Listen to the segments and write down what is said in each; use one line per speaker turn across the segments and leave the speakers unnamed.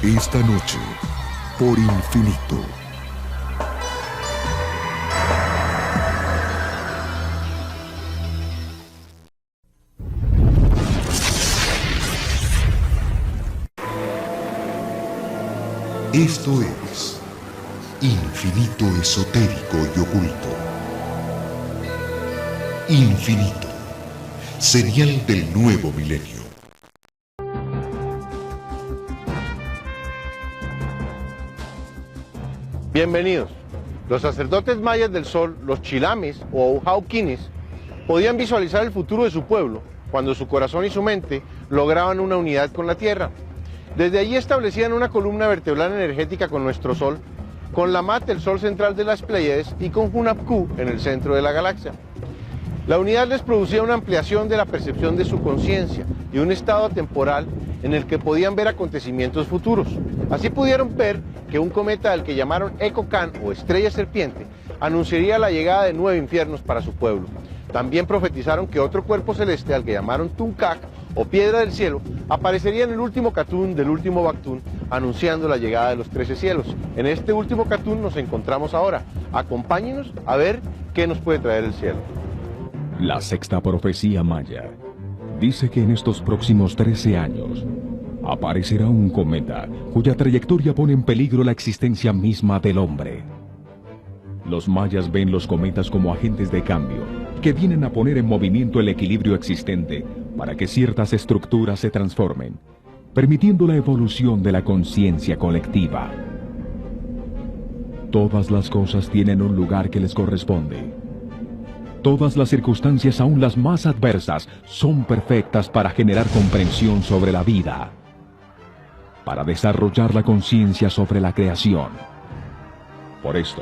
Esta noche, por Infinito. Esto es Infinito Esotérico y Oculto. Infinito, señal del nuevo milenio.
Bienvenidos. Los sacerdotes mayas del sol, los chilames o auhauquines, podían visualizar el futuro de su pueblo cuando su corazón y su mente lograban una unidad con la tierra. Desde allí establecían una columna vertebral energética con nuestro sol, con Lammat, el sol central de las Pléyades, y con Hunahpu en el centro de la galaxia. La unidad les producía una ampliación de la percepción de su conciencia y un estado temporal en el que podían ver acontecimientos futuros. Así pudieron ver que un cometa al que llamaron Ecocan o estrella serpiente anunciaría la llegada de 9 infiernos para su pueblo. También profetizaron que otro cuerpo celeste al que llamaron Tunkak o piedra del cielo aparecería en el último Katun del último Baktun, anunciando la llegada de los 13 cielos. En este último Katun nos encontramos ahora. Acompáñenos a ver qué nos puede traer el cielo.
La sexta profecía maya dice que en estos próximos 13 años aparecerá un cometa cuya trayectoria pone en peligro la existencia misma del hombre. Los mayas ven los cometas como agentes de cambio que vienen a poner en movimiento el equilibrio existente para que ciertas estructuras se transformen, permitiendo la evolución de la conciencia colectiva. Todas las cosas tienen un lugar que les corresponde. Todas las circunstancias, aun las más adversas, son perfectas para generar comprensión sobre la vida, para desarrollar la conciencia sobre la creación. Por esto,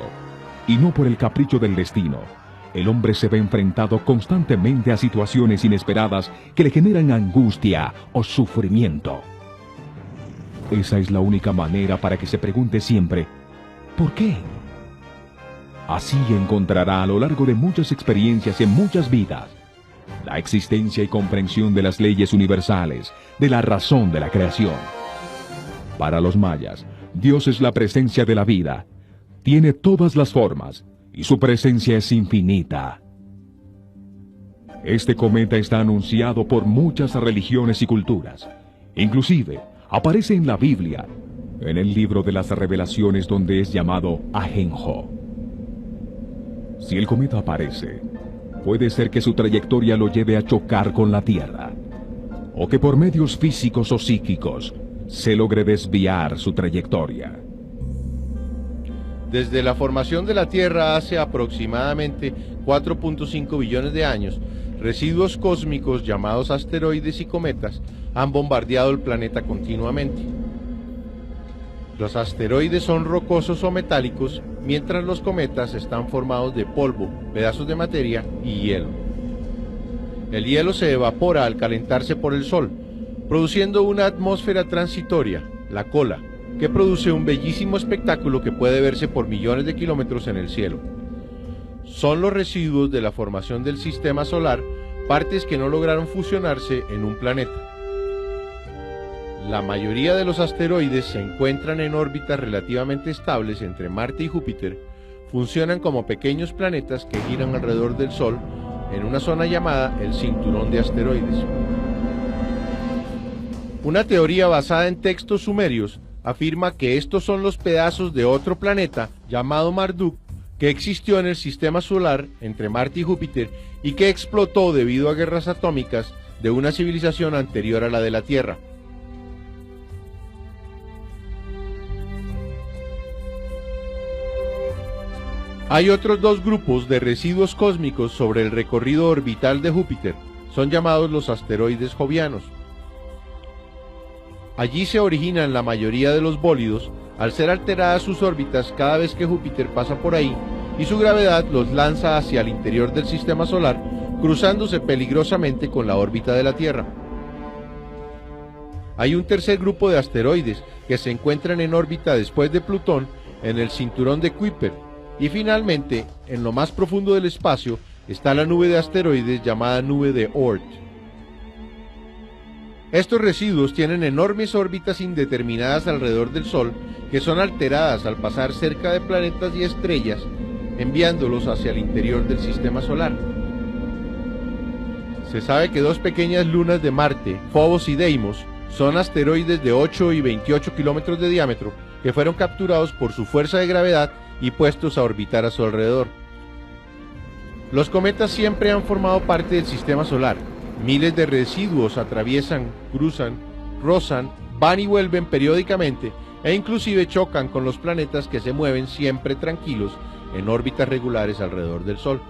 y no por el capricho del destino, el hombre se ve enfrentado constantemente a situaciones inesperadas que le generan angustia o sufrimiento. Esa es la única manera para que se pregunte siempre, ¿por qué? Así encontrará a lo largo de muchas experiencias en muchas vidas la existencia y comprensión de las leyes universales, de la razón de la creación. Para los mayas, Dios es la presencia de la vida, tiene todas las formas y su presencia es infinita. Este cometa está anunciado por muchas religiones y culturas. Inclusive, aparece en la Biblia, en el libro de las Revelaciones, donde es llamado Ajenjo. Si el cometa aparece, puede ser que su trayectoria lo lleve a chocar con la Tierra, o que por medios físicos o psíquicos se logre desviar su trayectoria.
Desde la formación de la Tierra hace aproximadamente 4.5 billones de años, residuos cósmicos llamados asteroides y cometas han bombardeado el planeta continuamente. Los asteroides son rocosos o metálicos, mientras los cometas están formados de polvo, pedazos de materia y hielo. El hielo se evapora al calentarse por el Sol, produciendo una atmósfera transitoria, la cola, que produce un bellísimo espectáculo que puede verse por millones de kilómetros en el cielo. Son los residuos de la formación del sistema solar, partes que no lograron fusionarse en un planeta. La mayoría de los asteroides se encuentran en órbitas relativamente estables entre Marte y Júpiter, funcionan como pequeños planetas que giran alrededor del Sol en una zona llamada el cinturón de asteroides. Una teoría basada en textos sumerios afirma que estos son los pedazos de otro planeta llamado Marduk que existió en el sistema solar entre Marte y Júpiter y que explotó debido a guerras atómicas de una civilización anterior a la de la Tierra. Hay otros dos grupos de residuos cósmicos sobre el recorrido orbital de Júpiter, son llamados los asteroides jovianos. Allí se originan la mayoría de los bólidos, al ser alteradas sus órbitas cada vez que Júpiter pasa por ahí, y su gravedad los lanza hacia el interior del sistema solar, cruzándose peligrosamente con la órbita de la Tierra. Hay un tercer grupo de asteroides que se encuentran en órbita después de Plutón en el cinturón de Kuiper, y finalmente, en lo más profundo del espacio, está la nube de asteroides llamada nube de Oort. Estos residuos tienen enormes órbitas indeterminadas alrededor del Sol que son alteradas al pasar cerca de planetas y estrellas, enviándolos hacia el interior del sistema solar. Se sabe que dos pequeñas lunas de Marte, Phobos y Deimos, son asteroides de 8 y 28 kilómetros de diámetro que fueron capturados por su fuerza de gravedad y puestos a orbitar a su alrededor. Los cometas siempre han formado parte del sistema solar. Miles de residuos atraviesan, cruzan, rozan, van y vuelven periódicamente e inclusive chocan con los planetas que se mueven siempre tranquilos en órbitas regulares alrededor del Sol.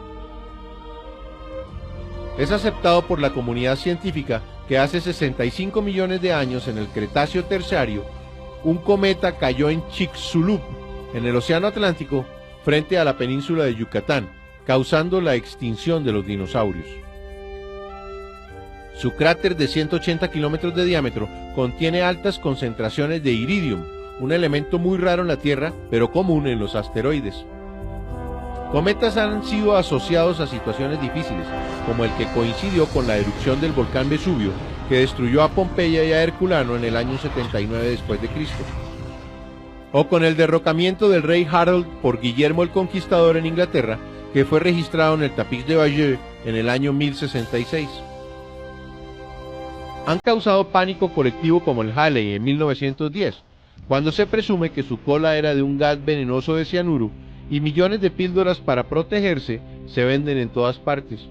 Es aceptado por la comunidad científica que hace 65 millones de años, en el Cretáceo terciario, un cometa cayó en Chicxulub, en el Océano Atlántico, frente a la península de Yucatán, causando la extinción de los dinosaurios. Su cráter de 180 kilómetros de diámetro contiene altas concentraciones de iridium, un elemento muy raro en la Tierra, pero común en los asteroides. Cometas han sido asociados a situaciones difíciles, como el que coincidió con la erupción del volcán Vesubio, que destruyó a Pompeya y a Herculano en el año 79 después de Cristo. O con el derrocamiento del rey Harold por Guillermo el Conquistador en Inglaterra, que fue registrado en el tapiz de Bayeux en el año 1066. Han causado pánico colectivo como el Halley en 1910, cuando se presume que su cola era de un gas venenoso de cianuro, y millones de píldoras para protegerse se venden en todas partes.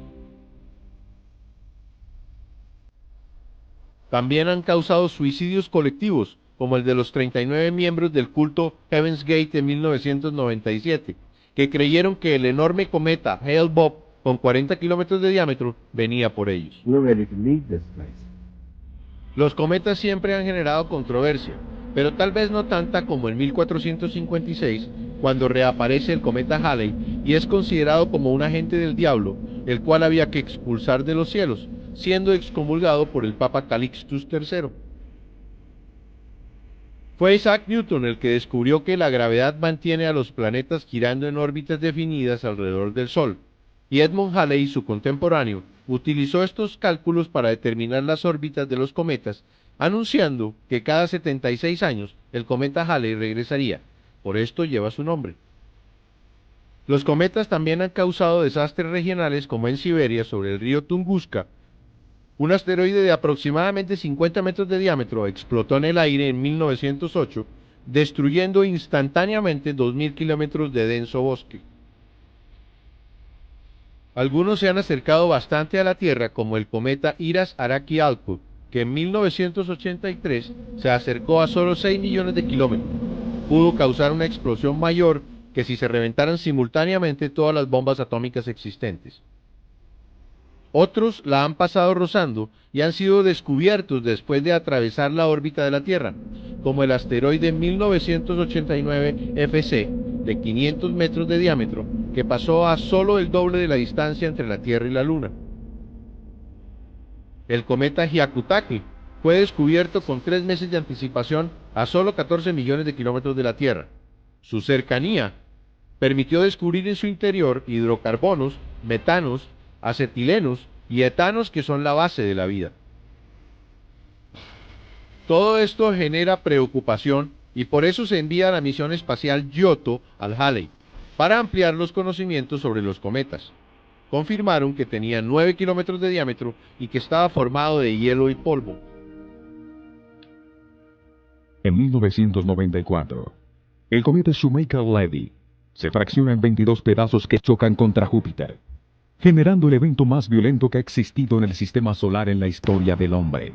También han causado suicidios colectivos, como el de los 39 miembros del culto Heaven's Gate en 1997, que creyeron que el enorme cometa Hale-Bopp, con 40 kilómetros de diámetro, venía por ellos. Los cometas siempre han generado controversia, pero tal vez no tanta como en 1456, cuando reaparece el cometa Halley y es considerado como un agente del diablo, el cual había que expulsar de los cielos, siendo excomulgado por el Papa Calixtus III. Fue Isaac Newton el que descubrió que la gravedad mantiene a los planetas girando en órbitas definidas alrededor del Sol, y Edmund Halley, su contemporáneo, utilizó estos cálculos para determinar las órbitas de los cometas, anunciando que cada 76 años el cometa Halley regresaría. Por esto lleva su nombre. Los cometas también han causado desastres regionales, como en Siberia sobre el río Tunguska. Un asteroide de aproximadamente 50 metros de diámetro explotó en el aire en 1908, destruyendo instantáneamente 2000 kilómetros de denso bosque. Algunos se han acercado bastante a la Tierra, como el cometa Iras-Araki-Alpud, que en 1983 se acercó a solo 6 millones de kilómetros. Pudo causar una explosión mayor que si se reventaran simultáneamente todas las bombas atómicas existentes. Otros la han pasado rozando y han sido descubiertos después de atravesar la órbita de la Tierra, como el asteroide 1989 FC, de 500 metros de diámetro, que pasó a solo el doble de la distancia entre la Tierra y la Luna. El cometa Hyakutake fue descubierto con 3 meses de anticipación a solo 14 millones de kilómetros de la Tierra. Su cercanía permitió descubrir en su interior hidrocarbonos, metanos, acetilenos y etanos, que son la base de la vida. Todo esto genera preocupación y por eso se envía la misión espacial Giotto al Halley, para ampliar los conocimientos sobre los cometas. Confirmaron que tenía 9 kilómetros de diámetro y que estaba formado de hielo y polvo.
En 1994, el cometa Shoemaker-Levy se fracciona en 22 pedazos que chocan contra Júpiter, generando el evento más violento que ha existido en el sistema solar en la historia del hombre,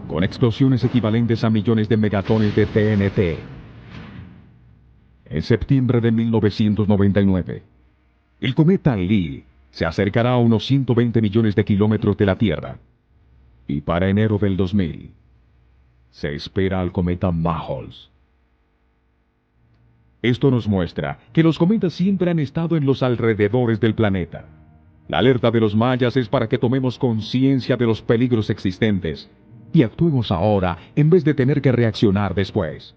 con explosiones equivalentes a millones de megatones de TNT. En septiembre de 1999, el cometa Lee se acercará a unos 120 millones de kilómetros de la Tierra, y para enero del 2000, se espera al cometa Majors. Esto nos muestra que los cometas siempre han estado en los alrededores del planeta. La alerta de los mayas es para que tomemos conciencia de los peligros existentes y actuemos ahora en vez de tener que reaccionar después.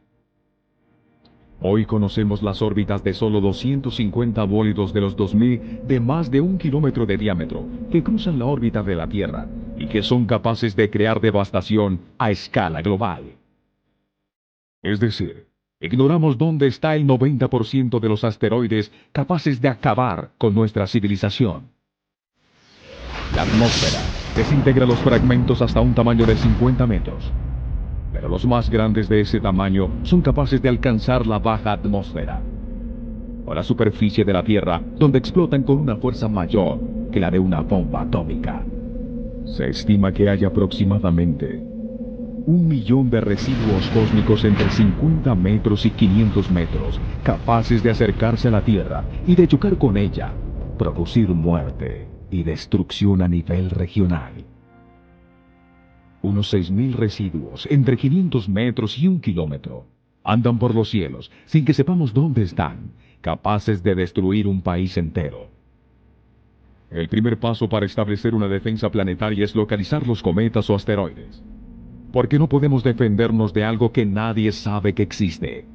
Hoy conocemos las órbitas de solo 250 bólidos de los 2000 de más de 1 kilómetro de diámetro que cruzan la órbita de la Tierra y que son capaces de crear devastación a escala global. Es decir, ignoramos dónde está el 90% de los asteroides capaces de acabar con nuestra civilización. La atmósfera desintegra los fragmentos hasta un tamaño de 50 metros. Pero los más grandes de ese tamaño son capaces de alcanzar la baja atmósfera, o la superficie de la Tierra, donde explotan con una fuerza mayor que la de una bomba atómica. Se estima que hay aproximadamente 1 millón de residuos cósmicos entre 50 metros y 500 metros, capaces de acercarse a la Tierra y de chocar con ella, producir muerte y destrucción a nivel regional. Unos 6.000 residuos entre 500 metros y 1 kilómetro andan por los cielos sin que sepamos dónde están, capaces de destruir un país entero. El primer paso para establecer una defensa planetaria es localizar los cometas o asteroides, porque no podemos defendernos de algo que nadie sabe que existe.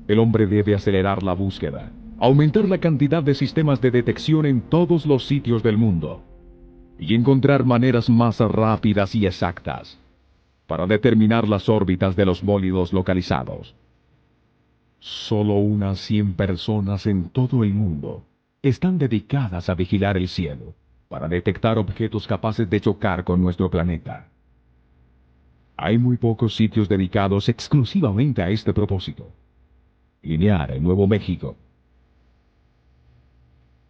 El hombre debe acelerar la búsqueda, aumentar la cantidad de sistemas de detección en todos los sitios del mundo, y encontrar maneras más rápidas y exactas para determinar las órbitas de los bólidos localizados. Solo unas 100 personas en todo el mundo están dedicadas a vigilar el cielo para detectar objetos capaces de chocar con nuestro planeta. Hay muy pocos sitios dedicados exclusivamente a este propósito. INEAR en Nuevo México,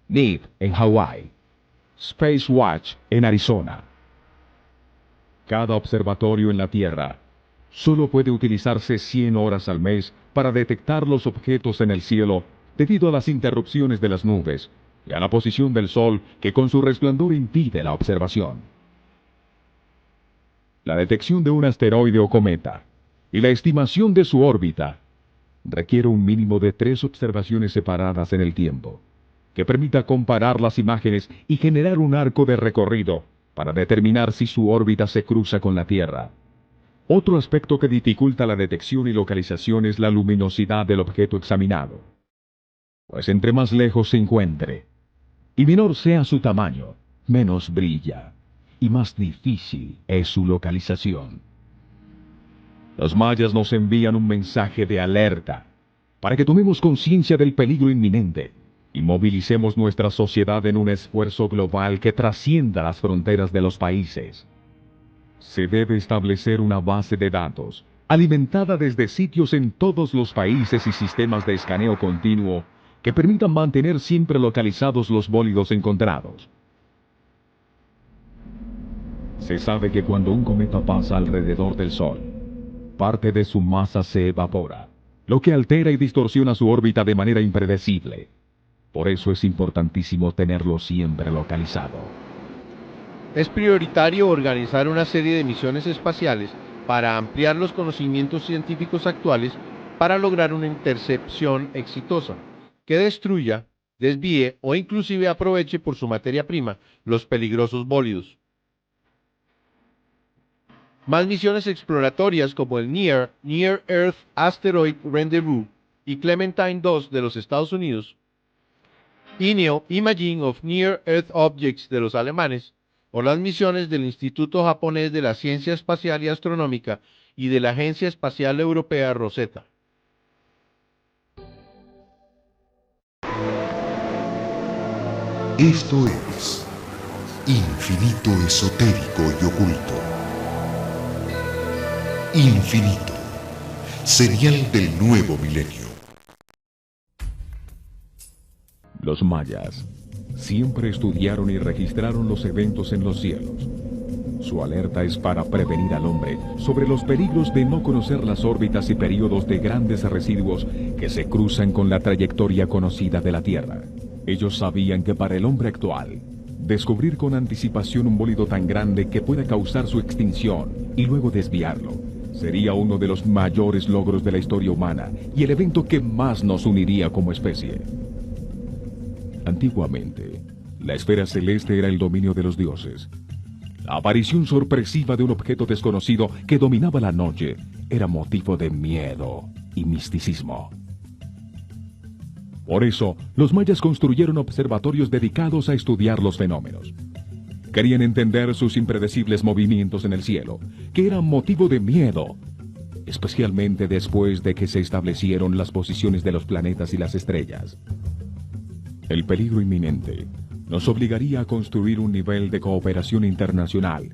NIV en Hawái, Space Watch en Arizona. Cada observatorio en la Tierra solo puede utilizarse 100 horas al mes para detectar los objetos en el cielo debido a las interrupciones de las nubes y a la posición del Sol que con su resplandor impide la observación. La detección de un asteroide o cometa y la estimación de su órbita requiere un mínimo de 3 observaciones separadas en el tiempo, que permita comparar las imágenes y generar un arco de recorrido para determinar si su órbita se cruza con la Tierra. Otro aspecto que dificulta la detección y localización es la luminosidad del objeto examinado, pues entre más lejos se encuentre y menor sea su tamaño, menos brilla y más difícil es su localización. Los mayas nos envían un mensaje de alerta para que tomemos conciencia del peligro inminente y movilicemos nuestra sociedad en un esfuerzo global que trascienda las fronteras de los países. Se debe establecer una base de datos, alimentada desde sitios en todos los países y sistemas de escaneo continuo, que permitan mantener siempre localizados los bólidos encontrados. Se sabe que cuando un cometa pasa alrededor del Sol, parte de su masa se evapora, lo que altera y distorsiona su órbita de manera impredecible. Por eso es importantísimo tenerlo siempre localizado.
Es prioritario organizar una serie de misiones espaciales para ampliar los conocimientos científicos actuales para lograr una intercepción exitosa, que destruya, desvíe o inclusive aproveche por su materia prima los peligrosos bólidos. Más misiones exploratorias como el Near Earth Asteroid Rendezvous y Clementine 2 de los Estados Unidos, INEO Imaging of Near Earth Objects de los alemanes, o las misiones del Instituto Japonés de la Ciencia Espacial y Astronómica y de la Agencia Espacial Europea Rosetta.
Esto es Infinito Esotérico y Oculto. Infinito, señal del nuevo milenio.
Los mayas siempre estudiaron y registraron los eventos en los cielos. Su alerta es para prevenir al hombre sobre los peligros de no conocer las órbitas y períodos de grandes residuos que se cruzan con la trayectoria conocida de la Tierra. Ellos sabían que para el hombre actual, descubrir con anticipación un bólido tan grande que pueda causar su extinción y luego desviarlo, sería uno de los mayores logros de la historia humana y el evento que más nos uniría como especie. Antiguamente, la esfera celeste era el dominio de los dioses. La aparición sorpresiva de un objeto desconocido que dominaba la noche era motivo de miedo y misticismo. Por eso, los mayas construyeron observatorios dedicados a estudiar los fenómenos. Querían entender sus impredecibles movimientos en el cielo, que eran motivo de miedo, especialmente después de que se establecieron las posiciones de los planetas y las estrellas. El peligro inminente nos obligaría a construir un nivel de cooperación internacional,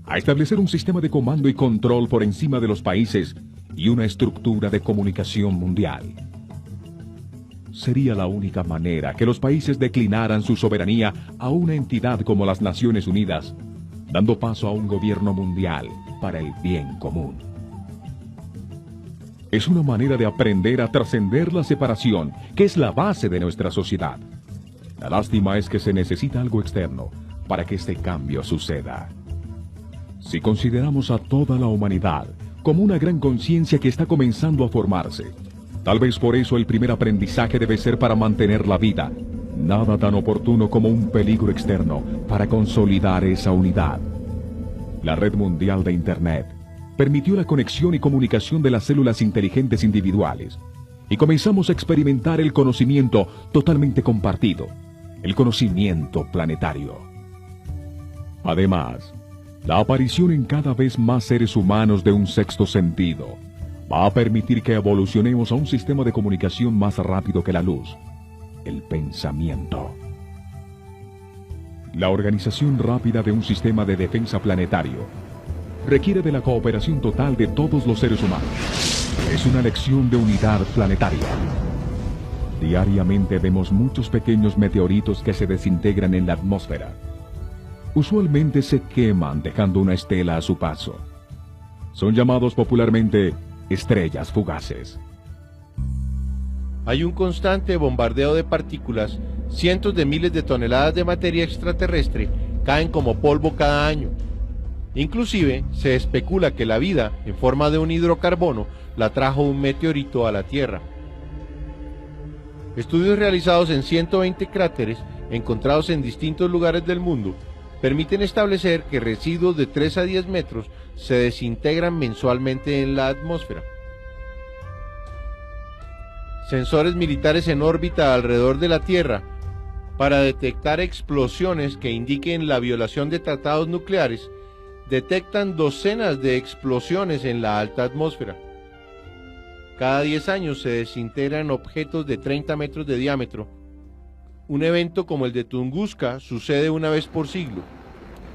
a establecer un sistema de comando y control por encima de los países y una estructura de comunicación mundial. Sería la única manera que los países declinaran su soberanía a una entidad como las Naciones Unidas, dando paso a un gobierno mundial para el bien común. Es una manera de aprender a trascender la separación, que es la base de nuestra sociedad. La lástima es que se necesita algo externo para que este cambio suceda. Si consideramos a toda la humanidad como una gran conciencia que está comenzando a formarse, tal vez por eso el primer aprendizaje debe ser para mantener la vida. Nada tan oportuno como un peligro externo para consolidar esa unidad. La red mundial de Internet permitió la conexión y comunicación de las células inteligentes individuales, y comenzamos a experimentar el conocimiento totalmente compartido, el conocimiento planetario. Además, la aparición en cada vez más seres humanos de un sexto sentido va a permitir que evolucionemos a un sistema de comunicación más rápido que la luz, el pensamiento. La organización rápida de un sistema de defensa planetario requiere de la cooperación total de todos los seres humanos. Es una lección de unidad planetaria. Diariamente vemos muchos pequeños meteoritos que se desintegran en la atmósfera. Usualmente se queman dejando una estela a su paso. Son llamados popularmente estrellas fugaces.
Hay un constante bombardeo de partículas. Cientos de miles de toneladas de materia extraterrestre caen como polvo cada año. Inclusive, se especula que la vida, en forma de un hidrocarbono, la trajo un meteorito a la Tierra. Estudios realizados en 120 cráteres, encontrados en distintos lugares del mundo, permiten establecer que residuos de 3 a 10 metros se desintegran mensualmente en la atmósfera. Sensores militares en órbita alrededor de la Tierra para detectar explosiones que indiquen la violación de tratados nucleares detectan docenas de explosiones en la alta atmósfera. Cada 10 años se desintegran objetos de 30 metros de diámetro. Un evento como el de Tunguska sucede una vez por siglo,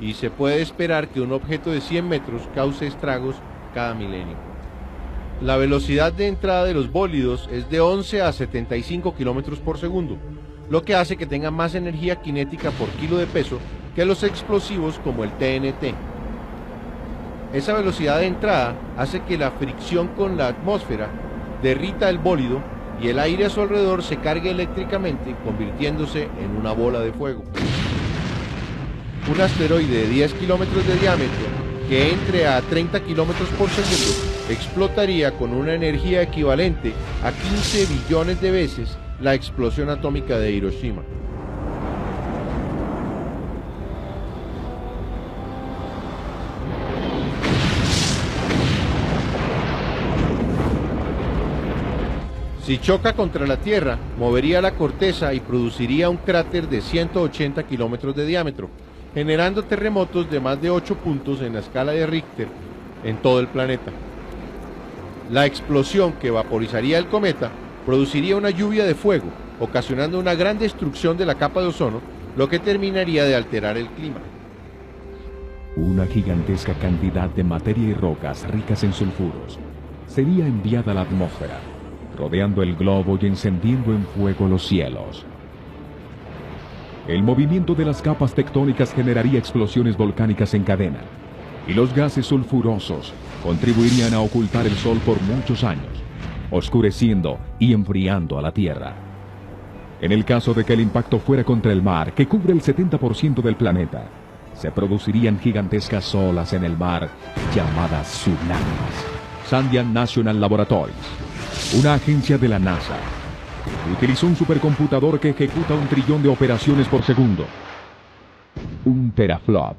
y se puede esperar que un objeto de 100 metros cause estragos cada milenio. La velocidad de entrada de los bólidos es de 11 a 75 kilómetros por segundo, lo que hace que tengan más energía cinética por kilo de peso que los explosivos como el TNT. Esa velocidad de entrada hace que la fricción con la atmósfera derrita el bólido y el aire a su alrededor se cargue eléctricamente, convirtiéndose en una bola de fuego. Un asteroide de 10 kilómetros de diámetro que entre a 30 kilómetros por segundo explotaría con una energía equivalente a 15 billones de veces la explosión atómica de Hiroshima. Si choca contra la Tierra, movería la corteza y produciría un cráter de 180 kilómetros de diámetro, generando terremotos de más de 8 puntos en la escala de Richter en todo el planeta. La explosión que vaporizaría el cometa produciría una lluvia de fuego, ocasionando una gran destrucción de la capa de ozono, lo que terminaría de alterar el clima.
Una gigantesca cantidad de materia y rocas ricas en sulfuros sería enviada a la atmósfera, rodeando el globo y encendiendo en fuego los cielos. El movimiento de las capas tectónicas generaría explosiones volcánicas en cadena, y los gases sulfurosos contribuirían a ocultar el sol por muchos años, oscureciendo y enfriando a la Tierra. En el caso de que el impacto fuera contra el mar, que cubre el 70% del planeta, se producirían gigantescas olas en el mar llamadas tsunamis. Sandian National Laboratories, una agencia de la NASA, utilizó un supercomputador que ejecuta 1 trillón de operaciones por segundo, un teraflop,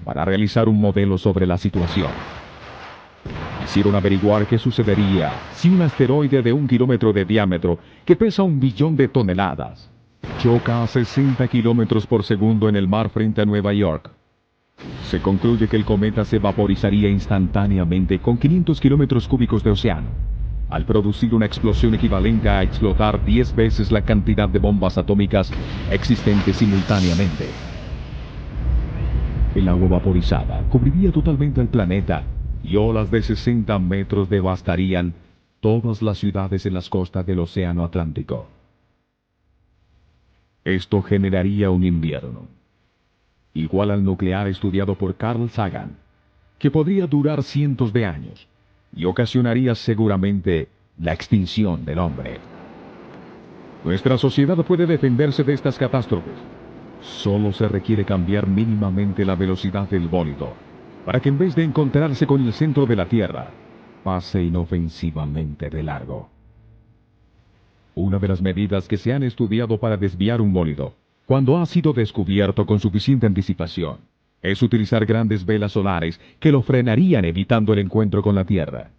para realizar un modelo sobre la situación. Quisieron averiguar qué sucedería si un asteroide de 1 kilómetro de diámetro, que pesa 1 billón de toneladas, choca a 60 kilómetros por segundo en el mar frente a Nueva York. Se concluye que el cometa se vaporizaría instantáneamente con 500 kilómetros cúbicos de océano, al producir una explosión equivalente a explotar 10 veces la cantidad de bombas atómicas existentes simultáneamente. El agua vaporizada cubriría totalmente el planeta y olas de 60 metros devastarían todas las ciudades en las costas del Océano Atlántico. Esto generaría un invierno, igual al nuclear estudiado por Carl Sagan, que podría durar cientos de años y ocasionaría seguramente la extinción del hombre. Nuestra sociedad puede defenderse de estas catástrofes. Solo se requiere cambiar mínimamente la velocidad del bólido, para que en vez de encontrarse con el centro de la Tierra, pase inofensivamente de largo. Una de las medidas que se han estudiado para desviar un bólido, cuando ha sido descubierto con suficiente anticipación, es utilizar grandes velas solares que lo frenarían evitando el encuentro con la Tierra.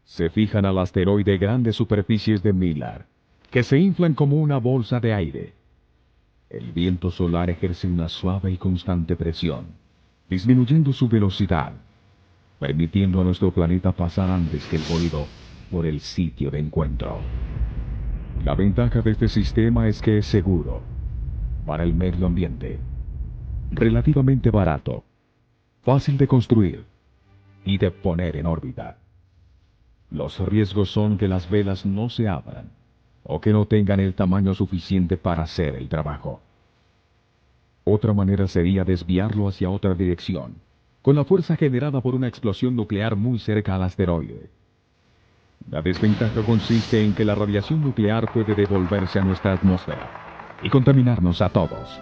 Se fijan al asteroide grandes superficies de Miller, que se inflan como una bolsa de aire. El viento solar ejerce una suave y constante presión, disminuyendo su velocidad, permitiendo a nuestro planeta pasar antes que el bólido por el sitio de encuentro. La ventaja de este sistema es que es seguro para el medio ambiente, relativamente barato, fácil de construir y de poner en órbita. Los riesgos son que las velas no se abran o que no tengan el tamaño suficiente para hacer el trabajo. Otra manera sería desviarlo hacia otra dirección, con la fuerza generada por una explosión nuclear muy cerca al asteroide. La desventaja consiste en que la radiación nuclear puede devolverse a nuestra atmósfera y contaminarnos a todos.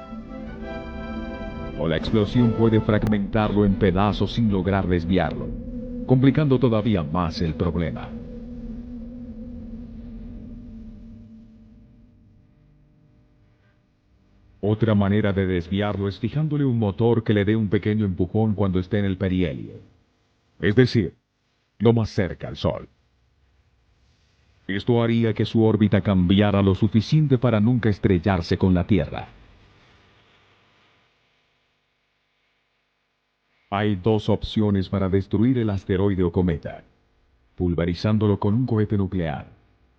O la explosión puede fragmentarlo en pedazos sin lograr desviarlo, complicando todavía más el problema. Otra manera de desviarlo es fijándole un motor que le dé un pequeño empujón cuando esté en el perihelio, es decir, lo más cerca al Sol. Esto haría que su órbita cambiara lo suficiente para nunca estrellarse con la Tierra. Hay dos opciones para destruir el asteroide o cometa: pulverizándolo con un cohete nuclear,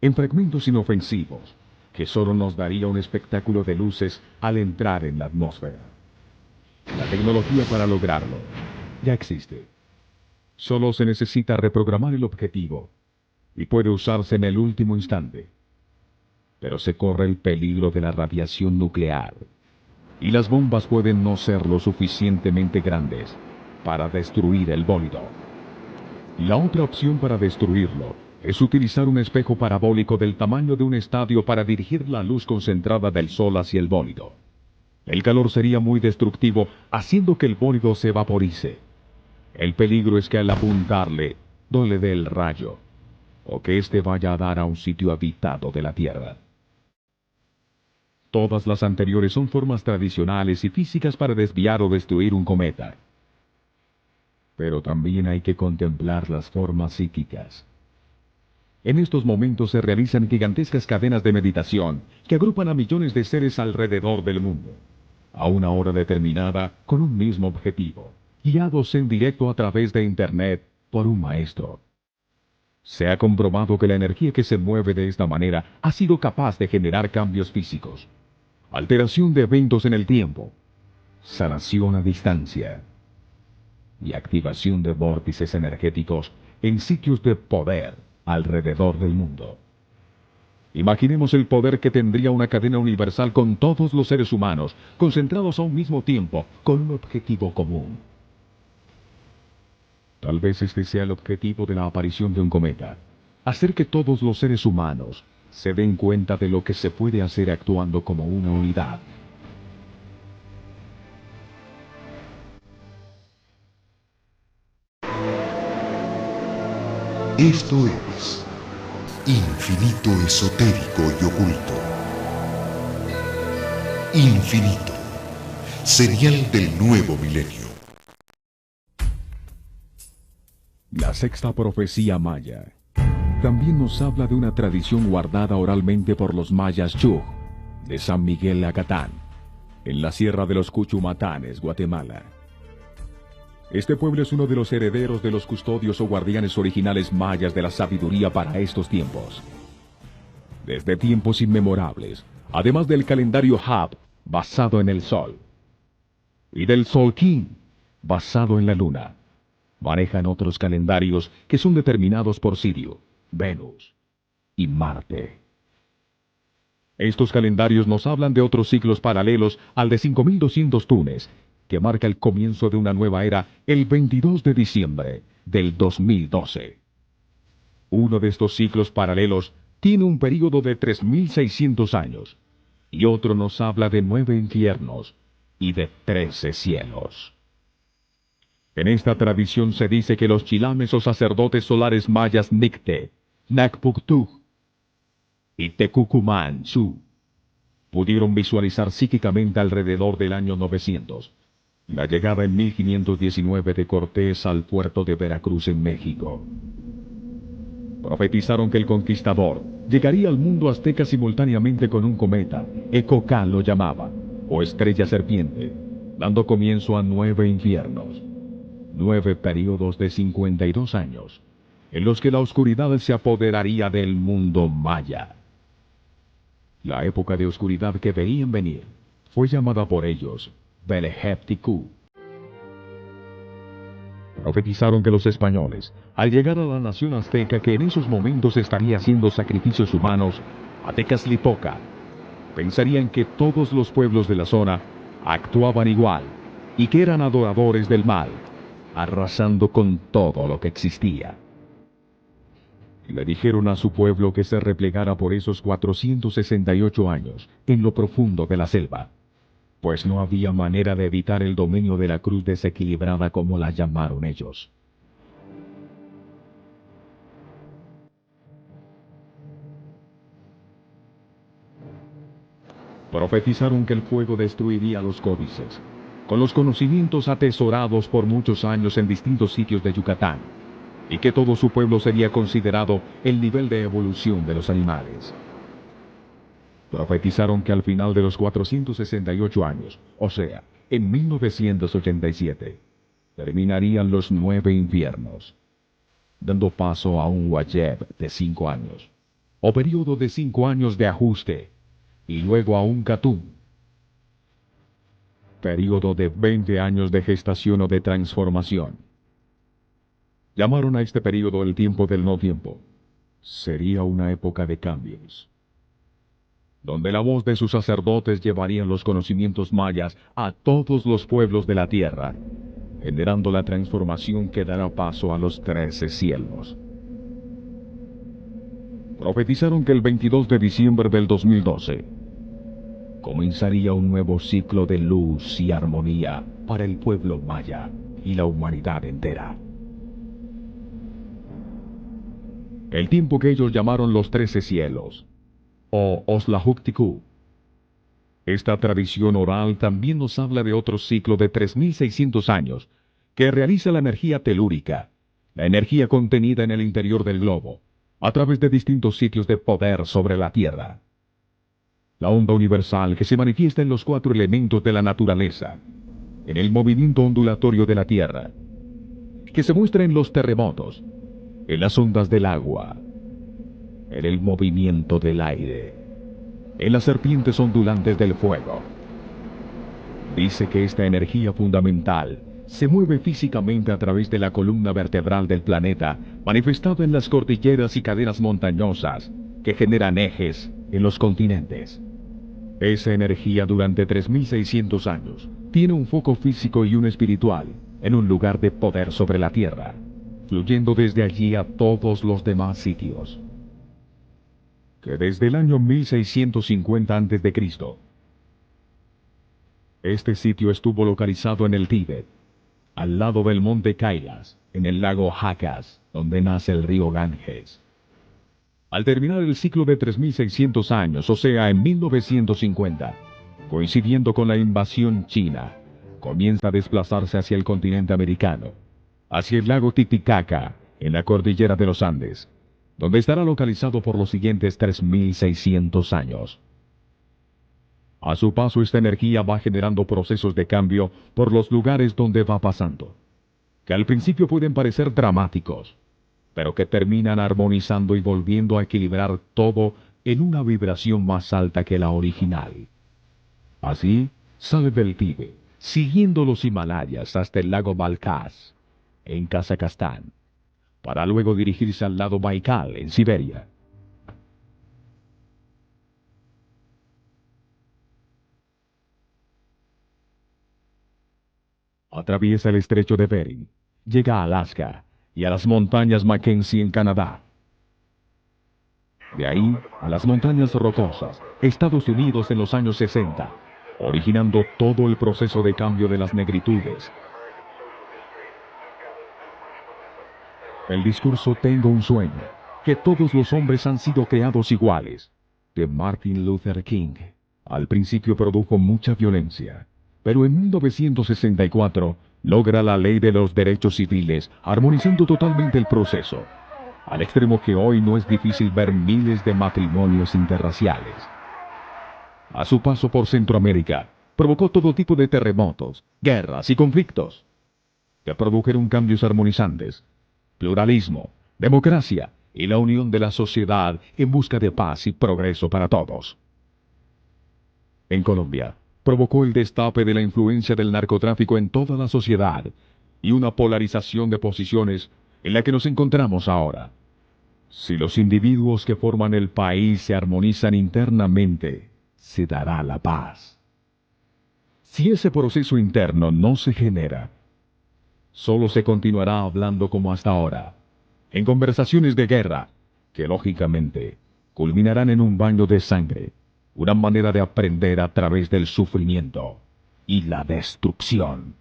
en fragmentos inofensivos, que solo nos daría un espectáculo de luces al entrar en la atmósfera. La tecnología para lograrlo ya existe. Solo se necesita reprogramar el objetivo, y puede usarse en el último instante. Pero se corre el peligro de la radiación nuclear, y las bombas pueden no ser lo suficientemente grandes para destruir el bólido. La otra opción para destruirlo es utilizar un espejo parabólico del tamaño de un estadio para dirigir la luz concentrada del Sol hacia el bólido. El calor sería muy destructivo, haciendo que el bólido se vaporice. El peligro es que al apuntarle, no le dé el rayo, o que éste vaya a dar a un sitio habitado de la Tierra. Todas las anteriores son formas tradicionales y físicas para desviar o destruir un cometa. Pero también hay que contemplar las formas psíquicas. En estos momentos se realizan gigantescas cadenas de meditación que agrupan a millones de seres alrededor del mundo, a una hora determinada con un mismo objetivo, guiados en directo a través de Internet por un maestro. Se ha comprobado que la energía que se mueve de esta manera ha sido capaz de generar cambios físicos, alteración de eventos en el tiempo, sanación a distancia y activación de vórtices energéticos en sitios de poder alrededor del mundo. Imaginemos el poder que tendría una cadena universal con todos los seres humanos, concentrados a un mismo tiempo, con un objetivo común. Tal vez este sea el objetivo de la aparición de un cometa: hacer que todos los seres humanos se den cuenta de lo que se puede hacer actuando como una unidad.
Esto es Infinito Esotérico y Oculto. Infinito, serial del nuevo milenio.
La sexta profecía maya también nos habla de una tradición guardada oralmente por los mayas Chug, de San Miguel Acatán, en la Sierra de los Cuchumatanes, Guatemala. Este pueblo es uno de los herederos de los custodios o guardianes originales mayas de la sabiduría para estos tiempos. Desde tiempos inmemorables, además del calendario Hab, basado en el sol, y del Solquín, basado en la luna, manejan otros calendarios que son determinados por Sirio, Venus y Marte. Estos calendarios nos hablan de otros ciclos paralelos al de 5200 Tunes, que marca el comienzo de una nueva era el 22 de diciembre del 2012. Uno de estos ciclos paralelos tiene un período de 3600 años, y otro nos habla de 9 infiernos y de 13 cielos. En esta tradición se dice que los chilames o sacerdotes solares mayas Nicte, Nacpuctug y Tecucumanchu pudieron visualizar psíquicamente alrededor del año 900 la llegada en 1519 de Cortés al puerto de Veracruz en México. Profetizaron que el conquistador llegaría al mundo azteca simultáneamente con un cometa, Ecocán lo llamaba, o estrella serpiente, dando comienzo a 9 infiernos, 9 periodos de 52 años, en los que la oscuridad se apoderaría del mundo maya. La época de oscuridad que veían venir fue llamada por ellos Belehepticú. Profetizaron que los españoles, al llegar a la nación azteca que en esos momentos estaría haciendo sacrificios humanos a Tecaslipoca, pensarían que todos los pueblos de la zona actuaban igual y que eran adoradores del mal, arrasando con todo lo que existía. Le dijeron a su pueblo que se replegara por esos 468 años en lo profundo de la selva, pues no había manera de evitar el dominio de la cruz desequilibrada como la llamaron ellos. Profetizaron que el fuego destruiría los códices, con los conocimientos atesorados por muchos años en distintos sitios de Yucatán, y que todo su pueblo sería considerado el nivel de evolución de los animales. Profetizaron que al final de los 468 años, o sea, en 1987, terminarían los 9 infiernos, dando paso a un Wayeb de 5 años, o periodo de 5 años de ajuste, y luego a un Katun, periodo de 20 años de gestación o de transformación. Llamaron a este periodo el tiempo del no tiempo. Sería una época de cambios, donde la voz de sus sacerdotes llevarían los conocimientos mayas a todos los pueblos de la tierra, generando la transformación que dará paso a los 13 cielos. Profetizaron que el 22 de diciembre del 2012 comenzaría un nuevo ciclo de luz y armonía para el pueblo maya y la humanidad entera. El tiempo que ellos llamaron los 13 cielos, o Oslahucticú. Esta tradición oral también nos habla de otro ciclo de 3600 años, que realiza la energía telúrica, la energía contenida en el interior del globo, a través de distintos sitios de poder sobre la Tierra. La onda universal que se manifiesta en los 4 elementos de la naturaleza, en el movimiento ondulatorio de la Tierra, que se muestra en los terremotos, en las ondas del agua, en el movimiento del aire, en las serpientes ondulantes del fuego. Dice que esta energía fundamental se mueve físicamente a través de la columna vertebral del planeta, manifestada en las cordilleras y cadenas montañosas que generan ejes en los continentes. Esa energía durante 3600 años tiene un foco físico y uno espiritual en un lugar de poder sobre la Tierra, fluyendo desde allí a todos los demás sitios. Que desde el año 1650 a.C., este sitio estuvo localizado en el Tíbet, al lado del monte Kailas, en el lago Hakas, donde nace el río Ganges. Al terminar el ciclo de 3600 años, o sea, en 1950, coincidiendo con la invasión china, comienza a desplazarse hacia el continente americano, hacia el lago Titicaca en la cordillera de los Andes, donde estará localizado por los siguientes 3600 años. A su paso, esta energía va generando procesos de cambio por los lugares donde va pasando, que al principio pueden parecer dramáticos, pero que terminan armonizando y volviendo a equilibrar todo en una vibración más alta que la original. Así, sale del Tíbet, siguiendo los Himalayas hasta el lago Balkhás, en Kazajstán, para luego dirigirse al lado Baikal, en Siberia. Atraviesa el estrecho de Bering, llega a Alaska y a las montañas Mackenzie en Canadá. De ahí a las montañas rocosas, Estados Unidos en los años 60, originando todo el proceso de cambio de las negritudes. El discurso Tengo un sueño, que todos los hombres han sido creados iguales, de Martin Luther King, al principio produjo mucha violencia, pero en 1964 logra la ley de los derechos civiles, armonizando totalmente el proceso, al extremo que hoy no es difícil ver miles de matrimonios interraciales. A su paso por Centroamérica, provocó todo tipo de terremotos, guerras y conflictos, que produjeron cambios armonizantes, pluralismo, democracia y la unión de la sociedad en busca de paz y progreso para todos. En Colombia, provocó el destape de la influencia del narcotráfico en toda la sociedad y una polarización de posiciones en la que nos encontramos ahora. Si los individuos que forman el país se armonizan internamente, se dará la paz. Si ese proceso interno no se genera, solo se continuará hablando como hasta ahora, en conversaciones de guerra, que lógicamente culminarán en un baño de sangre, una manera de aprender a través del sufrimiento y la destrucción.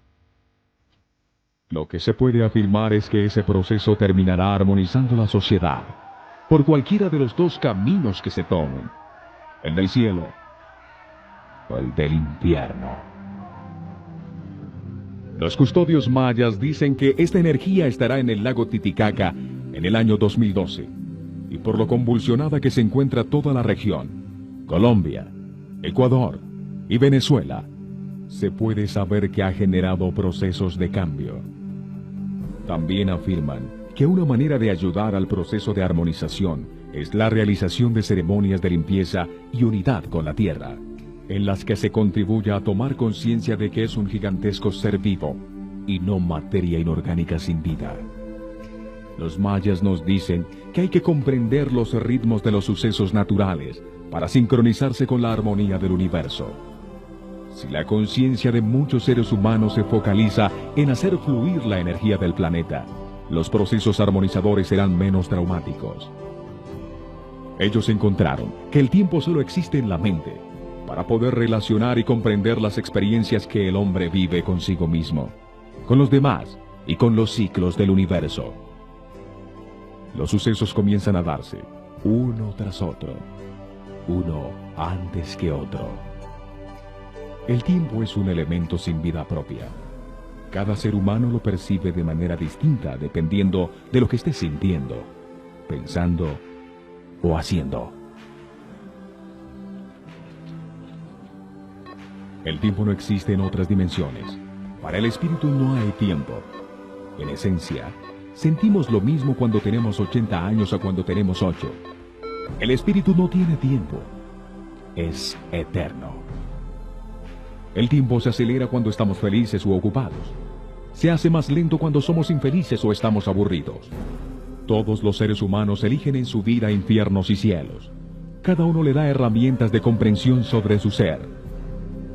Lo que se puede afirmar es que ese proceso terminará armonizando la sociedad, por cualquiera de los dos caminos que se tomen, el del cielo o el del infierno. Los custodios mayas dicen que esta energía estará en el lago Titicaca en el año 2012, y por lo convulsionada que se encuentra toda la región, Colombia, Ecuador y Venezuela, se puede saber que ha generado procesos de cambio. También afirman que una manera de ayudar al proceso de armonización es la realización de ceremonias de limpieza y unidad con la tierra, en las que se contribuye a tomar conciencia de que es un gigantesco ser vivo y no materia inorgánica sin vida. Los mayas nos dicen que hay que comprender los ritmos de los sucesos naturales para sincronizarse con la armonía del universo. Si la conciencia de muchos seres humanos se focaliza en hacer fluir la energía del planeta, los procesos armonizadores serán menos traumáticos. Ellos encontraron que el tiempo solo existe en la mente, para poder relacionar y comprender las experiencias que el hombre vive consigo mismo, con los demás y con los ciclos del universo. Los sucesos comienzan a darse, uno tras otro, uno antes que otro. El tiempo es un elemento sin vida propia. Cada ser humano lo percibe de manera distinta dependiendo de lo que esté sintiendo, pensando o haciendo. El tiempo no existe en otras dimensiones. Para el espíritu no hay tiempo. En esencia, sentimos lo mismo cuando tenemos 80 años a cuando tenemos 8. El espíritu no tiene tiempo. Es eterno. El tiempo se acelera cuando estamos felices u ocupados. Se hace más lento cuando somos infelices o estamos aburridos. Todos los seres humanos eligen en su vida infiernos y cielos. Cada uno le da herramientas de comprensión sobre su ser.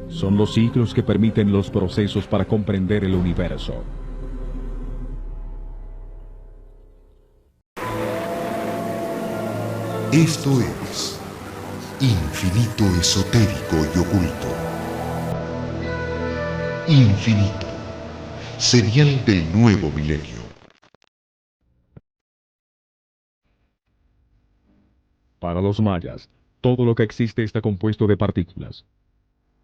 Son los ciclos que permiten los procesos para comprender el universo.
Esto es Infinito Esotérico y Oculto. Infinito, señal del nuevo milenio.
Para los mayas, todo lo que existe está compuesto de partículas.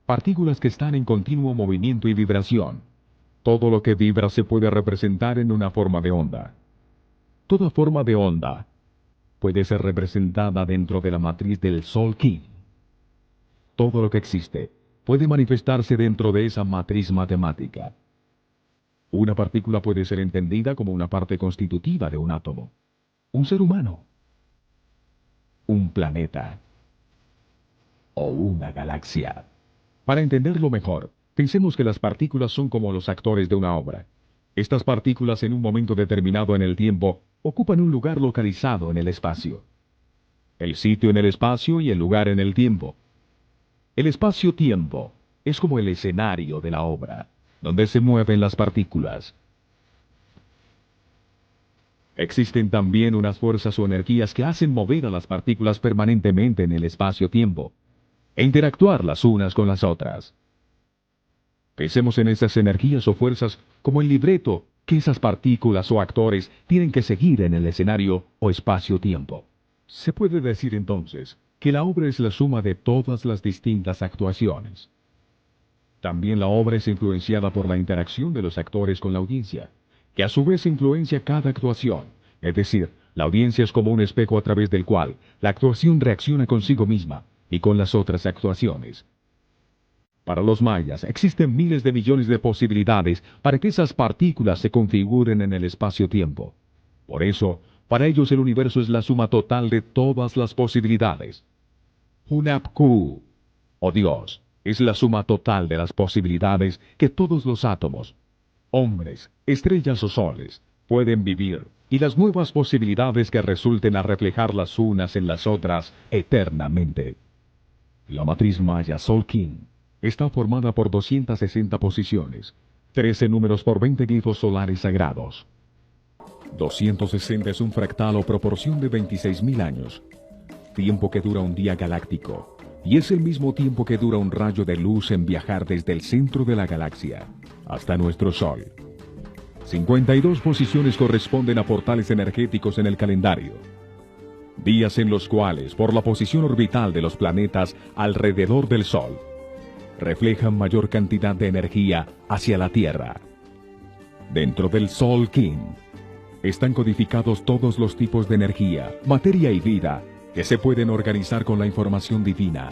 Partículas que están en continuo movimiento y vibración. Todo lo que vibra se puede representar en una forma de onda. Toda forma de onda puede ser representada dentro de la matriz del Sol King. Todo lo que existe puede manifestarse dentro de esa matriz matemática. Una partícula puede ser entendida como una parte constitutiva de un átomo, un ser humano, un planeta o una galaxia. Para entenderlo mejor, pensemos que las partículas son como los actores de una obra. Estas partículas en un momento determinado en el tiempo ocupan un lugar localizado en el espacio. El sitio en el espacio y el lugar en el tiempo. El espacio-tiempo es como el escenario de la obra, donde se mueven las partículas. Existen también unas fuerzas o energías que hacen mover a las partículas permanentemente en el espacio-tiempo, e interactuar las unas con las otras. Pensemos en esas energías o fuerzas como el libreto que esas partículas o actores tienen que seguir en el escenario o espacio-tiempo. Se puede decir entonces que la obra es la suma de todas las distintas actuaciones. También la obra es influenciada por la interacción de los actores con la audiencia, que a su vez influencia cada actuación, es decir, la audiencia es como un espejo a través del cual la actuación reacciona consigo misma y con las otras actuaciones. Para los mayas existen miles de millones de posibilidades para que esas partículas se configuren en el espacio-tiempo. Por eso, para ellos el universo es la suma total de todas las posibilidades. Hunapku, o Dios, es la suma total de las posibilidades que todos los átomos, hombres, estrellas o soles, pueden vivir, y las nuevas posibilidades que resulten a reflejar las unas en las otras eternamente. La matriz maya Sol King está formada por 260 posiciones, 13 números por 20 glifos solares sagrados. 260 es un fractal o proporción de 26.000 años, tiempo que dura un día galáctico, y es el mismo tiempo que dura un rayo de luz en viajar desde el centro de la galaxia hasta nuestro Sol. 52 posiciones corresponden a portales energéticos en el calendario, días en los cuales, por la posición orbital de los planetas alrededor del Sol, reflejan mayor cantidad de energía hacia la Tierra. Dentro del Sol King están codificados todos los tipos de energía, materia y vida que se pueden organizar con la información divina.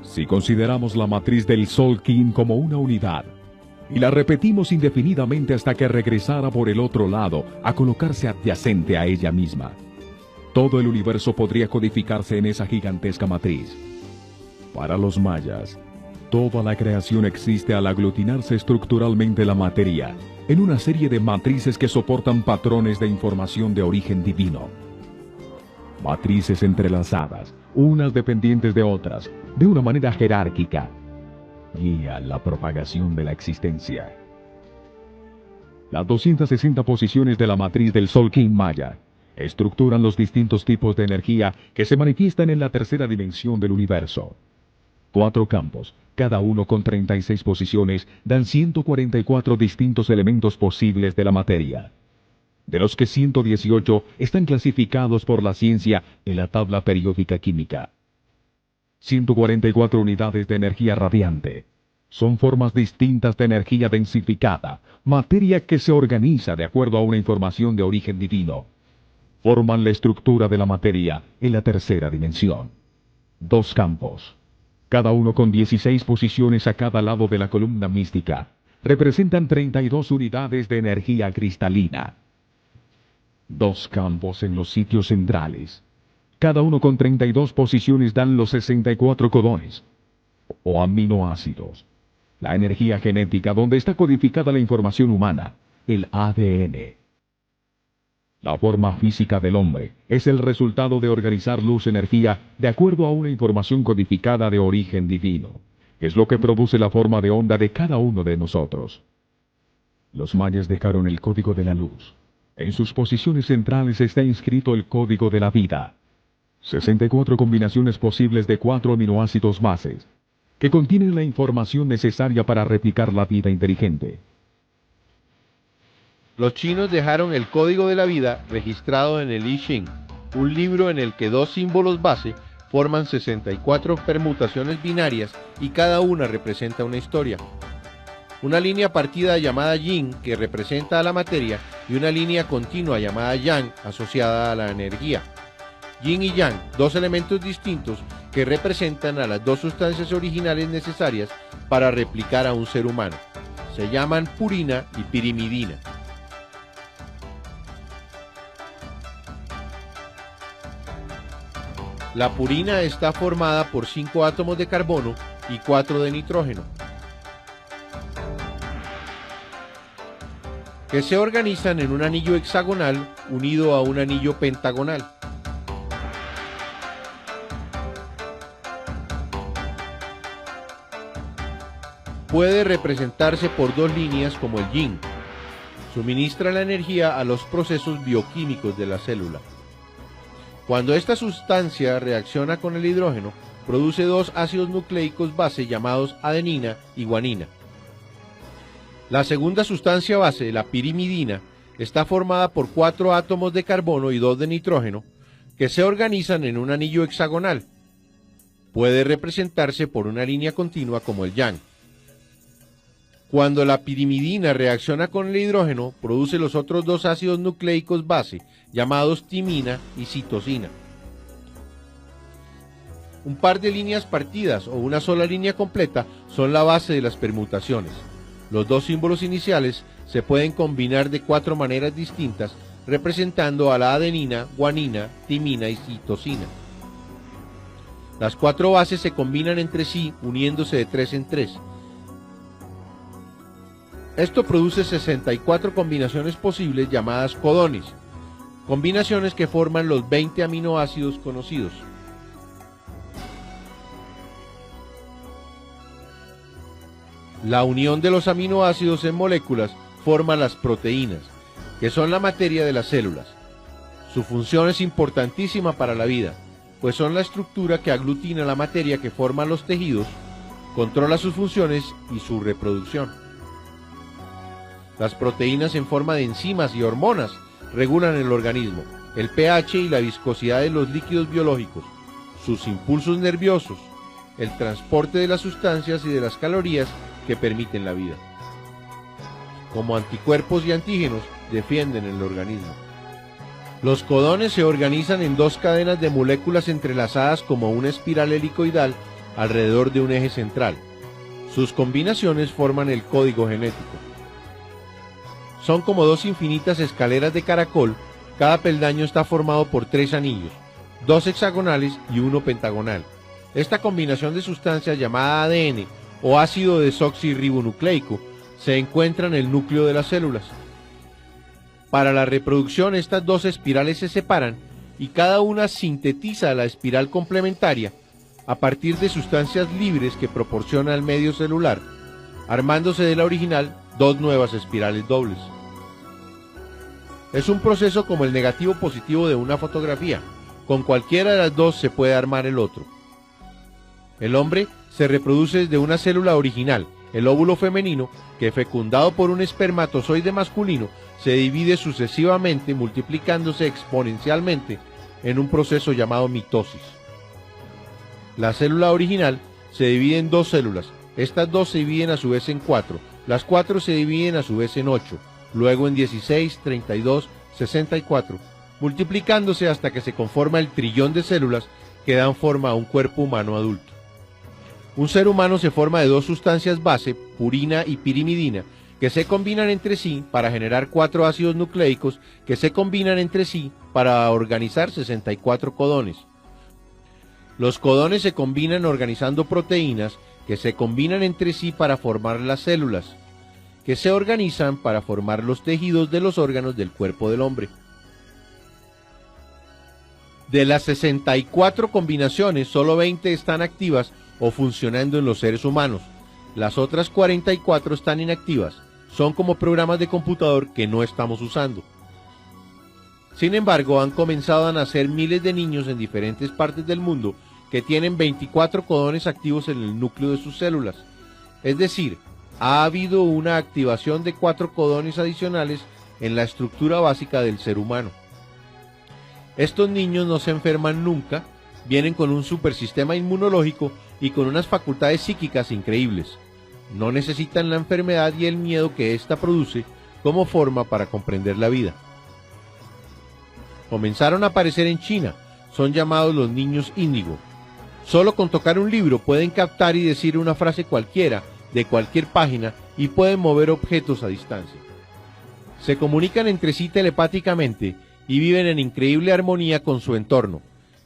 Si consideramos la matriz del Sol King como una unidad, y la repetimos indefinidamente hasta que regresara por el otro lado a colocarse adyacente a ella misma, todo el universo podría codificarse en esa gigantesca matriz. Para los mayas, toda la creación existe al aglutinarse estructuralmente la materia, en una serie de matrices que soportan patrones de información de origen divino. Matrices entrelazadas, unas dependientes de otras, de una manera jerárquica, guían la propagación de la existencia. Las 260 posiciones de la matriz del Sol King maya estructuran los distintos tipos de energía que se manifiestan en la tercera dimensión del universo. 4 campos, cada uno con 36 posiciones, dan 144 distintos elementos posibles de la materia, de los que 118 están clasificados por la ciencia en la tabla periódica química. 144 unidades de energía radiante. Son formas distintas de energía densificada, materia que se organiza de acuerdo a una información de origen divino. Forman la estructura de la materia en la tercera dimensión. 2 campos, cada uno con 16 posiciones a cada lado de la columna mística, representan 32 unidades de energía cristalina. 2 campos en los sitios centrales, cada uno con 32 posiciones, dan los 64 codones, o aminoácidos, la energía genética donde está codificada la información humana, el ADN. La forma física del hombre es el resultado de organizar luz-energía de acuerdo a una información codificada de origen divino, que es lo que produce la forma de onda de cada uno de nosotros. Los mayas dejaron el código de la luz. En sus posiciones centrales está inscrito el código de la vida. 64 combinaciones posibles de 4 aminoácidos bases, que contienen la información necesaria para replicar la vida inteligente.
Los chinos dejaron el código de la vida registrado en el I Ching, un libro en el que 2 símbolos base forman 64 permutaciones binarias y cada una representa una historia. una línea partida llamada yin, que representa a la materia, y una línea continua llamada yang, asociada a la energía. Yin y yang, dos elementos distintos que representan a las dos sustancias originales necesarias para replicar a un ser humano. Se llaman purina y pirimidina. La purina está formada por 5 átomos de carbono y 4 de nitrógeno, que se organizan en un anillo hexagonal unido a un anillo pentagonal. Puede representarse por dos líneas como el yin. Suministra la energía a los procesos bioquímicos de la célula. Cuando esta sustancia reacciona con el hidrógeno, produce dos ácidos nucleicos base llamados adenina y guanina. La segunda sustancia base, la pirimidina, está formada por 4 átomos de carbono y 2 de nitrógeno, que se organizan en un anillo hexagonal. Puede representarse por una línea continua como el yang. Cuando la pirimidina reacciona con el hidrógeno, produce los otros dos ácidos nucleicos base, llamados timina y citosina. Un par de líneas partidas o una sola línea completa son la base de las permutaciones. Los dos símbolos iniciales se pueden combinar de 4 maneras distintas, representando a la adenina, guanina, timina y citosina. Las 4 bases se combinan entre sí, uniéndose de 3 en 3. Esto produce 64 combinaciones posibles llamadas codones, combinaciones que forman los 20 aminoácidos conocidos. La unión de los aminoácidos en moléculas forma las proteínas, que son la materia de las células. Su función es importantísima para la vida, pues son la estructura que aglutina la materia que forma los tejidos, controla sus funciones y su reproducción. Las proteínas en forma de enzimas y hormonas regulan el organismo, el pH y la viscosidad de los líquidos biológicos, sus impulsos nerviosos, el transporte de las sustancias y de las calorías que permiten la vida. Como anticuerpos y antígenos, defienden el organismo. Los codones se organizan en 2 cadenas de moléculas entrelazadas como una espiral helicoidal alrededor de un eje central. Sus combinaciones forman el código genético. Son como 2 infinitas escaleras de caracol. Cada peldaño está formado por 3 anillos, 2 hexagonales y 1 pentagonal. Esta combinación de sustancias llamada ADN o ácido desoxirribonucleico se encuentra en el núcleo de las células. Para la reproducción, estas 2 espirales se separan y cada una sintetiza la espiral complementaria a partir de sustancias libres que proporciona el medio celular, armándose de la original 2 nuevas espirales dobles. Es un proceso como el negativo positivo de una fotografía. Con cualquiera de las 2 se puede armar el otro. El hombre se reproduce desde una célula original, el óvulo femenino, que fecundado por un espermatozoide masculino, se divide sucesivamente, multiplicándose exponencialmente en un proceso llamado mitosis. La célula original se divide en 2 células. Estas 2 se dividen a su vez en 4. Las 4 se dividen a su vez en 8, luego en 16, 32, 64, multiplicándose hasta que se conforma el trillón de células que dan forma a un cuerpo humano adulto. Un ser humano se forma de 2 sustancias base, purina y pirimidina, que se combinan entre sí para generar 4 ácidos nucleicos que se combinan entre sí para organizar 64 codones. Los codones se combinan organizando proteínas que se combinan entre sí para formar las células, que se organizan para formar los tejidos de los órganos del cuerpo del hombre. De las 64 combinaciones, solo 20 están activas o funcionando en los seres humanos. Las otras 44 están inactivas. Son como programas de computador que no estamos usando. Sin embargo, han comenzado a nacer miles de niños en diferentes partes del mundo que tienen 24 codones activos en el núcleo de sus células. Es decir, ha habido una activación de 4 codones adicionales en la estructura básica del ser humano. Estos niños no se enferman nunca, vienen con un supersistema inmunológico y con unas facultades psíquicas increíbles. No necesitan la enfermedad y el miedo que ésta produce como forma para comprender la vida. Comenzaron a aparecer en China, son llamados los niños índigo. Solo con tocar un libro pueden captar y decir una frase cualquiera, de cualquier página, y pueden mover objetos a distancia. Se comunican entre sí telepáticamente y viven en increíble armonía con su entorno.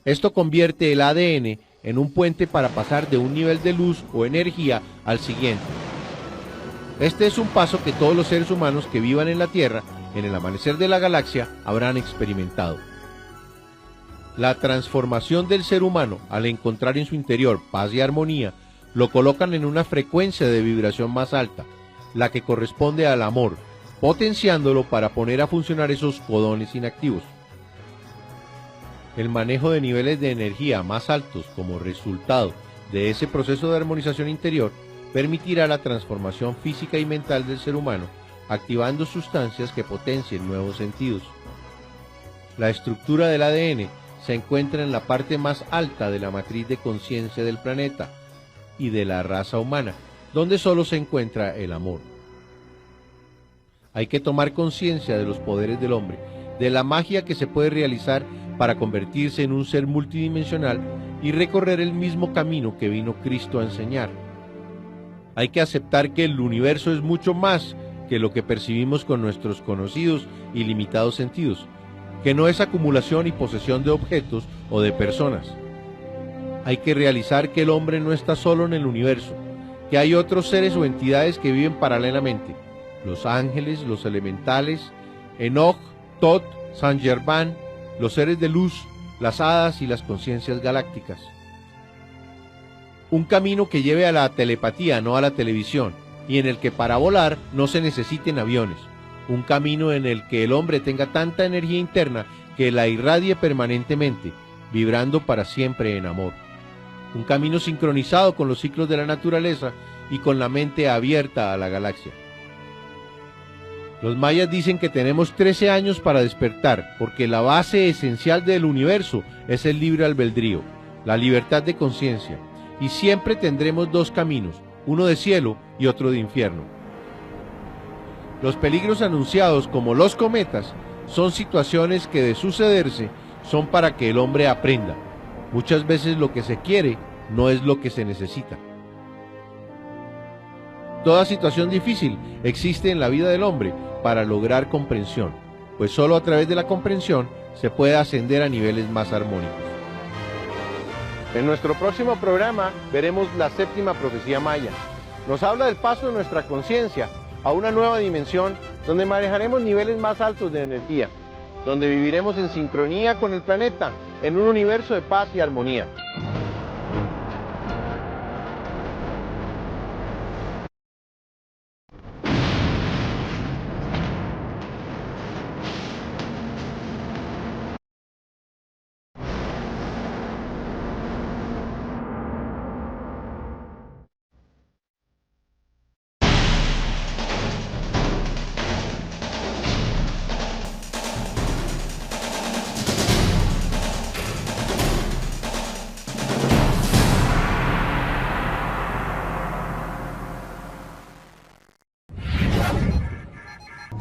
Esto convierte el ADN en un puente para pasar de un nivel de luz o energía al siguiente. Este es un paso que todos los seres humanos que vivan en la Tierra, en el amanecer de la galaxia, habrán experimentado. La transformación del ser humano, al encontrar en su interior paz y armonía, lo colocan en una frecuencia de vibración más alta, la que corresponde al amor, potenciándolo para poner a funcionar esos codones inactivos. El manejo de niveles de energía más altos como resultado de ese proceso de armonización interior permitirá la transformación física y mental del ser humano, activando sustancias que potencien nuevos sentidos. La estructura del ADN se encuentra en la parte más alta de la matriz de conciencia del planeta y de la raza humana, donde solo se encuentra el amor. Hay que tomar conciencia de los poderes del hombre, de la magia que se puede realizar para convertirse en un ser multidimensional y recorrer el mismo camino que vino Cristo a enseñar. Hay que aceptar que el universo es mucho más que lo que percibimos con nuestros conocidos y limitados sentidos, que no es acumulación y posesión de objetos o de personas. Hay que realizar que el hombre no está solo en el universo, que hay otros seres o entidades que viven paralelamente, los ángeles, los elementales, Enoch, Tot, Saint Germain, los seres de luz, las hadas y las conciencias galácticas. Un camino que lleve a la telepatía, no a la televisión, y en el que para volar no se necesiten aviones. Un camino en el que el hombre tenga tanta energía interna que la irradie permanentemente, vibrando para siempre en amor. Un camino sincronizado con los ciclos de la naturaleza y con la mente abierta a la galaxia. Los mayas dicen que tenemos 13 años para despertar, porque la base esencial del universo es el libre albedrío, la libertad de conciencia, y siempre tendremos dos caminos, uno de cielo y otro de infierno. Los peligros anunciados como los cometas son situaciones que de sucederse son para que el hombre aprenda. Muchas veces lo que se quiere no es lo que se necesita. Toda situación difícil existe en la vida del hombre para lograr comprensión, pues solo a través de la comprensión se puede ascender a niveles más armónicos. En nuestro próximo programa veremos la séptima profecía maya. Nos habla del paso de nuestra conciencia a una nueva dimensión donde manejaremos niveles más altos de energía, donde viviremos en sincronía con el planeta, en un universo de paz y armonía.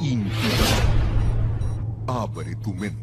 Infinito. Abre tu mente.